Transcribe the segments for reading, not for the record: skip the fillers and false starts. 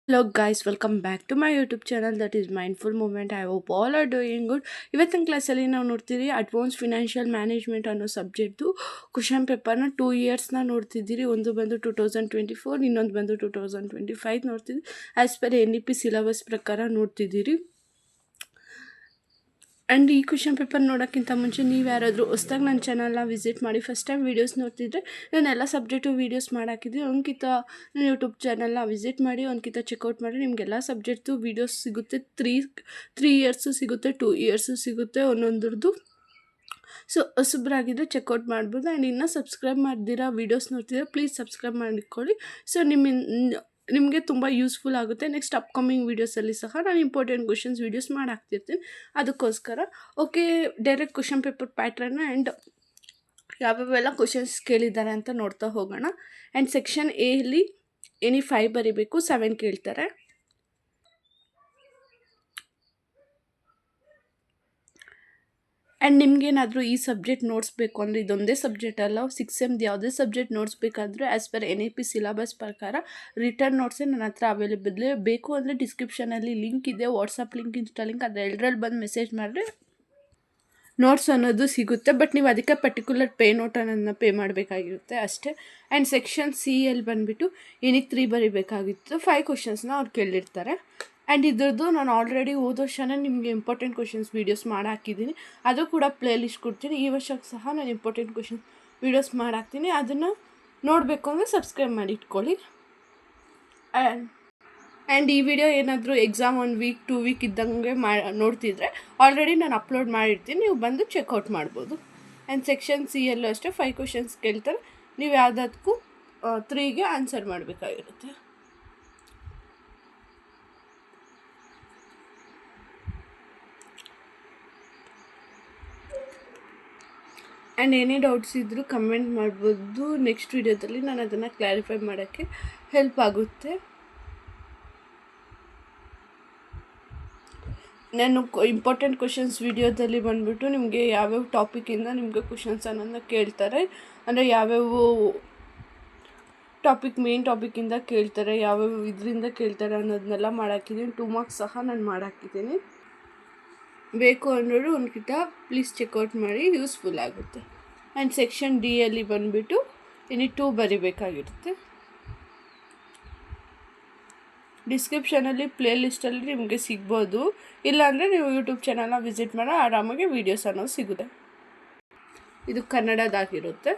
Hello guys, welcome back to my YouTube channel that is Mindful Moment. I hope all are doing good. ಇವತ್ತಿನ ಕ್ಲಾಸಲ್ಲಿ ನಾವು ನೋಡ್ತಿದ್ದೀರಿ advance financial management ಅನ್ನೋ ಸಬ್ಜೆಕ್ಟ್ದು question ಪೇಪರ್ನ 2 ಇಯರ್ಸ್ನ ನೋಡ್ತಿದ್ದೀರಿ. ಒಂದು ಬಂದು 2024, ಇನ್ನೊಂದು ಬಂದು 2025 ನೋಡ್ತಿದ್ದೀರಿ. ಆ್ಯಸ್ ಪರ್ NEP ಸಿಲೆಬಸ್ ಪ್ರಕಾರ ನೋಡ್ತಿದ್ದೀರಿ. ಆ್ಯಂಡ್ ಈ ಕ್ವಶನ್ ಪೇಪರ್ ನೋಡೋಕ್ಕಿಂತ ಮುಂಚೆ ನೀವು ಯಾರಾದರೂ ಹೊಸ್ದಾಗಿ ನನ್ನ ಚಾನಲ್ನ ವಿಸಿಟ್ ಮಾಡಿ ಫಸ್ಟ್ ಟೈಮ್ ವೀಡಿಯೋಸ್ ನೋಡ್ತಿದ್ರೆ ನಾನು ಎಲ್ಲ ಸಬ್ಜೆಕ್ಟು ವೀಡಿಯೋಸ್ ಮಾಡಾಕಿದ್ದೆ. ಒಂದ್ಕಿತ ನನ್ನ ಯೂಟ್ಯೂಬ್ ಚಾನಲ್ನ ವಿಸಿಟ್ ಮಾಡಿ, ಒಂದ್ಕಿತ ಚೆಕ್ಔಟ್ ಮಾಡಿ. ನಿಮಗೆಲ್ಲ ಸಬ್ಜೆಕ್ಟ್ದು ವೀಡಿಯೋಸ್ ಸಿಗುತ್ತೆ. ತ್ರೀ ಇಯರ್ಸು ಸಿಗುತ್ತೆ, 2 ಇಯರ್ಸು ಸಿಗುತ್ತೆ ಒಂದೊಂದ್ರದ್ದು. ಸೊ ಹೊಸಬ್ರಾಗಿದ್ದರೆ ಚೆಕ್ಔಟ್ ಮಾಡ್ಬೋದು. ಆ್ಯಂಡ್ ಇನ್ನೂ ಸಬ್ಸ್ಕ್ರೈಬ್ ಮಾಡ್ದಿರಾ ವೀಡಿಯೋಸ್ ನೋಡ್ತಿದ್ರೆ ಪ್ಲೀಸ್ ಸಬ್ಸ್ಕ್ರೈಬ್ ಮಾಡಿಕೊಳ್ಳಿ. ಸೊ ನಿಮಗೆ ತುಂಬ ಯೂಸ್ಫುಲ್ ಆಗುತ್ತೆ. ನೆಕ್ಸ್ಟ್ ಅಪ್ಕಮಿಂಗ್ ವೀಡಿಯೋಸಲ್ಲಿ ಸಹ ನಾನು ಇಂಪಾರ್ಟೆಂಟ್ ಕ್ವಶನ್ಸ್ ವೀಡಿಯೋಸ್ ಮಾಡಾಕ್ತಿರ್ತೀನಿ. ಅದಕ್ಕೋಸ್ಕರ ಓಕೆ, ಡೈರೆಕ್ಟ್ ಕ್ವಶನ್ ಪೇಪರ್ ಪ್ಯಾಟ್ರನ್ನ ಆ್ಯಂಡ್ ಯಾವ್ಯಾವೆಲ್ಲ ಕ್ವಶನ್ಸ್ ಕೇಳಿದ್ದಾರೆ ಅಂತ ನೋಡ್ತಾ ಹೋಗೋಣ. ಆ್ಯಂಡ್ ಸೆಕ್ಷನ್ ಎಲ್ಲಿ ಎನಿ 5 ಬರೀಬೇಕು, 7 ಕೇಳ್ತಾರೆ. ಆ್ಯಂಡ್ ನಿಮಗೇನಾದರೂ ಈ ಸಬ್ಜೆಕ್ಟ್ ನೋಡಿಸ್ಬೇಕು ಅಂದರೆ, ಇದೊಂದೇ ಸಬ್ಜೆಕ್ಟ್ ಅಲ್ಲ, 6 ಯಾವುದೇ ಸಬ್ಜೆಕ್ಟ್ ನೋಡಿಸ್ಬೇಕಾದ್ರೂ ಆ್ಯಸ್ ಪರ್ NEP ಸಿಲೆಬಸ್ ಪ್ರಕಾರ ರಿಟರ್ನ್ ನೋಟ್ಸೇ ನನ್ನ ಹತ್ರ ಅವೈಲೇಬಲ್ ಬೇಕು ಅಂದರೆ ಡಿಸ್ಕ್ರಿಪ್ಷನಲ್ಲಿ ಲಿಂಕ್ ಇದೆ, ವಾಟ್ಸಪ್ ಲಿಂಕ್, ಇನ್ಸ್ಟಾ ಲಿಂಕ್, ಅದೆರಡರಲ್ಲಿ ಬಂದು ಮೆಸೇಜ್ ಮಾಡಿದ್ರೆ ನೋಟ್ಸ್ ಅನ್ನೋದು ಸಿಗುತ್ತೆ. ಬಟ್ ನೀವು ಅದಕ್ಕೆ ಪರ್ಟಿಕ್ಯುಲರ್ ಪೇ ನೋಟ್ ಅನ್ನೋದನ್ನ ಪೇ ಮಾಡಬೇಕಾಗಿರುತ್ತೆ ಅಷ್ಟೇ. ಆ್ಯಂಡ್ ಸೆಕ್ಷನ್ CL ಬಂದುಬಿಟ್ಟು ಎನಿ 3 ಬರೀಬೇಕಾಗಿತ್ತು. 5 ಕ್ವಶನ್ಸ್ನ ಅವ್ರು ಕೇಳಿರ್ತಾರೆ. ಆ್ಯಂಡ್ ಇದ್ರದ್ದು ನಾನು ಆಲ್ರೆಡಿ ಹೋದ ವರ್ಷನೇ ನಿಮಗೆ ಇಂಪಾರ್ಟೆಂಟ್ ಕ್ವಶನ್ಸ್ ವೀಡಿಯೋಸ್ ಮಾಡಿ ಹಾಕಿದ್ದೀನಿ. ಅದು ಕೂಡ ಪ್ಲೇ ಲಿಸ್ಟ್ ಕೊಡ್ತೀನಿ. ಈ ವರ್ಷಕ್ಕೆ ಸಹ ನಾನು ಇಂಪಾರ್ಟೆಂಟ್ ಕ್ವಶನ್ಸ್ ವೀಡಿಯೋಸ್ ಮಾಡಿ ಹಾಕ್ತೀನಿ. ಅದನ್ನು ನೋಡಬೇಕು ಅಂದರೆ ಸಬ್ಸ್ಕ್ರೈಬ್ ಮಾಡಿ ಇಟ್ಕೊಳ್ಳಿ. ಆ್ಯಂಡ್ ಈ ವಿಡಿಯೋ ಏನಾದರೂ ಎಕ್ಸಾಮ್ 1 ವೀಕ್ 2 ವೀಕ್ ಇದ್ದಂಗೆ ನೋಡ್ತಿದ್ರೆ ಆಲ್ರೆಡಿ ನಾನು ಅಪ್ಲೋಡ್ ಮಾಡಿರ್ತೀನಿ, ನೀವು ಬಂದು ಚೆಕ್ಔಟ್ ಮಾಡ್ಬೋದು. ಆ್ಯಂಡ್ ಸೆಕ್ಷನ್ CL ಅಷ್ಟೇ 5 ಕ್ವಶನ್ಸ್ ಕೇಳ್ತಾರೆ. ನೀವು ಯಾವುದಕ್ಕೂ 3ಗೆ ಆನ್ಸರ್ ಮಾಡಬೇಕಾಗಿರುತ್ತೆ. ಆ್ಯಂಡ್ ಏನೇ ಡೌಟ್ಸ್ ಇದ್ದರೂ ಕಮೆಂಟ್ ಮಾಡ್ಬೋದು. ನೆಕ್ಸ್ಟ್ ವಿಡಿಯೋದಲ್ಲಿ ನಾನು ಅದನ್ನು ಕ್ಲಾರಿಫೈ ಮಾಡೋಕ್ಕೆ ಹೆಲ್ಪ್ ಆಗುತ್ತೆ. ನಾನು ಇಂಪಾರ್ಟೆಂಟ್ ಕ್ವಶನ್ಸ್ ವೀಡಿಯೋದಲ್ಲಿ ಬಂದುಬಿಟ್ಟು ನಿಮಗೆ ಯಾವ್ಯಾವ ಟಾಪಿಕಿಂದ ನಿಮಗೆ ಕ್ವಶನ್ಸ್ ಅನ್ನೋದನ್ನ ಕೇಳ್ತಾರೆ, ಅಂದರೆ ಯಾವ್ಯಾವ ಮೇನ್ ಟಾಪಿಕ್ಕಿಂದ ಕೇಳ್ತಾರೆ, ಯಾವ್ಯಾವ ಇದರಿಂದ ಕೇಳ್ತಾರೆ ಅನ್ನೋದನ್ನೆಲ್ಲ ಮಾಡಾಕಿದ್ದೀನಿ. 2 ಮಾರ್ಕ್ಸ್ ಸಹ ನಾನು ಮಾಡಾಕಿದ್ದೀನಿ. ಬೇಕು ಅನ್ನೋರು ಒಂದ್ಕಿತ ಪ್ಲೀಸ್ ಚೆಕ್ಔಟ್ ಮಾಡಿ, ಯೂಸ್ಫುಲ್ ಆಗುತ್ತೆ. ಆ್ಯಂಡ್ ಸೆಕ್ಷನ್ Dಯಲ್ಲಿ ಬಂದುಬಿಟ್ಟು ಎನಿ 2 ಬರಿಬೇಕಾಗಿರುತ್ತೆ. ಡಿಸ್ಕ್ರಿಪ್ಷನಲ್ಲಿ ಪ್ಲೇ ಲಿಸ್ಟಲ್ಲಿ ನಿಮಗೆ ಸಿಗ್ಬೋದು. ಇಲ್ಲಾಂದರೆ ನೀವು ಯೂಟ್ಯೂಬ್ ಚಾನಲ್ನ ವಿಸಿಟ್ ಮಾಡೋ ಆರಾಮಾಗಿ ವೀಡಿಯೋಸ್ ಅನ್ನೋದು ಸಿಗುತ್ತೆ. ಇದು ಕನ್ನಡದಾಗಿರುತ್ತೆ.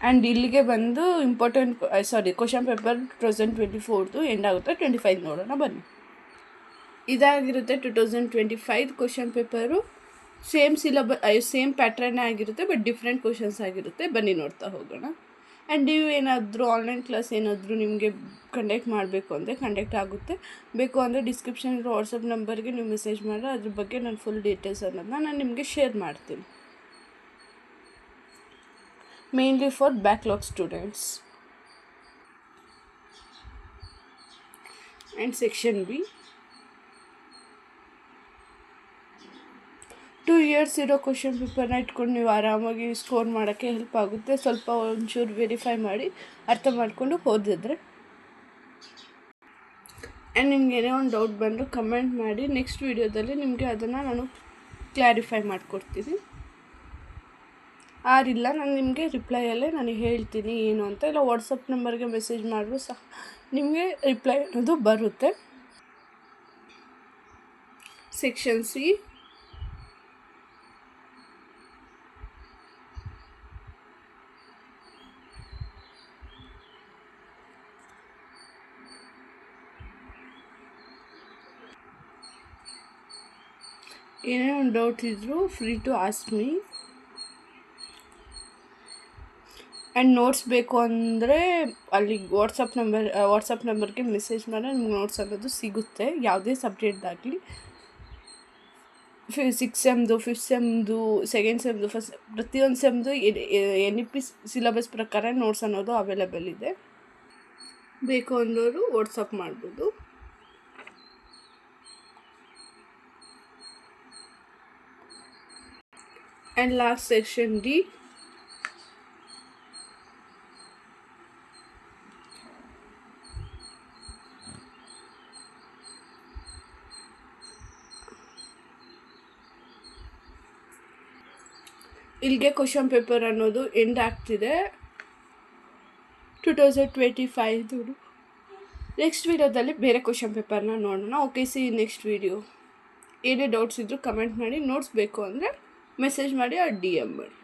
ಆ್ಯಂಡ್ ಇಲ್ಲಿಗೆ ಬಂದು ಕ್ವಶನ್ ಪೇಪರ್ 2024 ಎಂಡ್ ಆಗುತ್ತೆ. 25 ನೋಡೋಣ ಬನ್ನಿ. ಇದಾಗಿರುತ್ತೆ 2025 ಕ್ವಶನ್ ಪೇಪರು. ಸೇಮ್ ಪ್ಯಾಟ್ರನ್ನೇ ಆಗಿರುತ್ತೆ, ಬಟ್ ಡಿಫ್ರೆಂಟ್ ಕ್ವಶನ್ಸ್ ಆಗಿರುತ್ತೆ. ಬನ್ನಿ ನೋಡ್ತಾ ಹೋಗೋಣ. ಆ್ಯಂಡ್ ನೀವು ಏನಾದರೂ ಆನ್ಲೈನ್ ಕ್ಲಾಸ್ ಏನಾದರೂ ನಿಮಗೆ ಕಂಡಕ್ಟ್ ಮಾಡಬೇಕು ಅಂದರೆ ಕಂಡಕ್ಟ್ ಆಗುತ್ತೆ. ಬೇಕು ಅಂದರೆ ಡಿಸ್ಕ್ರಿಪ್ಷನ್ ಇರೋ ವಾಟ್ಸಪ್ ನಂಬರ್ಗೆ ನೀವು ಮೆಸೇಜ್ ಮಾಡಿದ್ರೆ ಅದ್ರ ಬಗ್ಗೆ ನಾನು ಫುಲ್ ಡೀಟೇಲ್ಸ್ ಅನ್ನೋದನ್ನ ನಾನು ನಿಮಗೆ ಶೇರ್ ಮಾಡ್ತೀನಿ. Mainly for backlog students. And section B, 2 years ಇರೋ ಕ್ವಶನ್ ಪೇಪರ್ನ ಇಟ್ಕೊಂಡು ನೀವು ಆರಾಮಾಗಿ ಸ್ಕೋರ್ ಮಾಡೋಕ್ಕೆ ಹೆಲ್ಪ್ ಆಗುತ್ತೆ. ಸ್ವಲ್ಪ ಒಂಚೂರು ವೆರಿಫೈ ಮಾಡಿ ಅರ್ಥ ಮಾಡಿಕೊಂಡು ಓದಿದ್ರೆ. ಆ್ಯಂಡ್ ನಿಮ್ಗೆ ಏನೇ ಒಂದು ಡೌಟ್ ಬಂದರೂ ಕಮೆಂಟ್ ಮಾಡಿ. ನೆಕ್ಸ್ಟ್ ವೀಡಿಯೋದಲ್ಲಿ ನಿಮಗೆ ಅದನ್ನು ನಾನು ಕ್ಲಾರಿಫೈ ಮಾಡಿಕೊಡ್ತೀನಿ. ಆರಿಲ್ಲ ನಾನು ನಿಮಗೆ ರಿಪ್ಲೈಯಲ್ಲೇ ನಾನು ಹೇಳ್ತೀನಿ ಏನು ಅಂತ. ಇಲ್ಲ ವಾಟ್ಸಪ್ ನಂಬರ್ಗೆ ಮೆಸೇಜ್ ಮಾಡಿದ್ರು ಸಹ ನಿಮಗೆ ರಿಪ್ಲೈ ಅನ್ನೋದು ಬರುತ್ತೆ. ಸೆಕ್ಷನ್ C, ಏನೇ ಒಂದು ಡೌಟ್ ಇದ್ದರೂ free to ask me. And notes ಬೇಕು ಅಂದರೆ ಅಲ್ಲಿ ವಾಟ್ಸಪ್ ನಂಬರ್ಗೆ ಮೆಸೇಜ್ ಮಾಡಿ ನಿಮ್ಗೆ ನೋಟ್ಸ್ ಅನ್ನೋದು ಸಿಗುತ್ತೆ. ಯಾವುದೇ ಸಬ್ಜೆಕ್ಟ್ದಾಗಲಿ, ಸಿಕ್ಸ್ ಸೆಮ್ದು, ಫಿಫ್ತ್ ಸೆಮ್ದು, ಸೆಕೆಂಡ್ ಸೆಮ್ದು, ಫಸ್ಟ್ ಪ್ರತಿಯೊಂದು ಸೆಮ್ದು NEP ಸಿಲಬಸ್ ಪ್ರಕಾರ ನೋಟ್ಸ್ ಅನ್ನೋದು ಅವೈಲೇಬಲ್ ಇದೆ. ಬೇಕು ಅನ್ನೋರು ವಾಟ್ಸಪ್ ಮಾಡ್ಬೋದು. ಆ್ಯಂಡ್ ಲಾಸ್ಟ್ ಸೆಕ್ಷನ್ ಡಿ, ಇಲ್ಲಿಗೆ ಕ್ವಶನ್ ಪೇಪರ್ ಅನ್ನೋದು ಎಂಡ್ ಆಗ್ತಿದೆ 2025. ನೆಕ್ಸ್ಟ್ ವೀಡಿಯೋದಲ್ಲಿ ಬೇರೆ ಕ್ವಶನ್ ಪೇಪರ್ನ ನೋಡೋಣ. Okay, C next video. ಏನೇ ಡೌಟ್ಸ್ ಇದ್ದರೂ ಕಮೆಂಟ್ ಮಾಡಿ. ನೋಟ್ಸ್ ಬೇಕು ಅಂದರೆ ಮೆಸೇಜ್ ಮಾಡಿ, DM ಮಾಡಿ.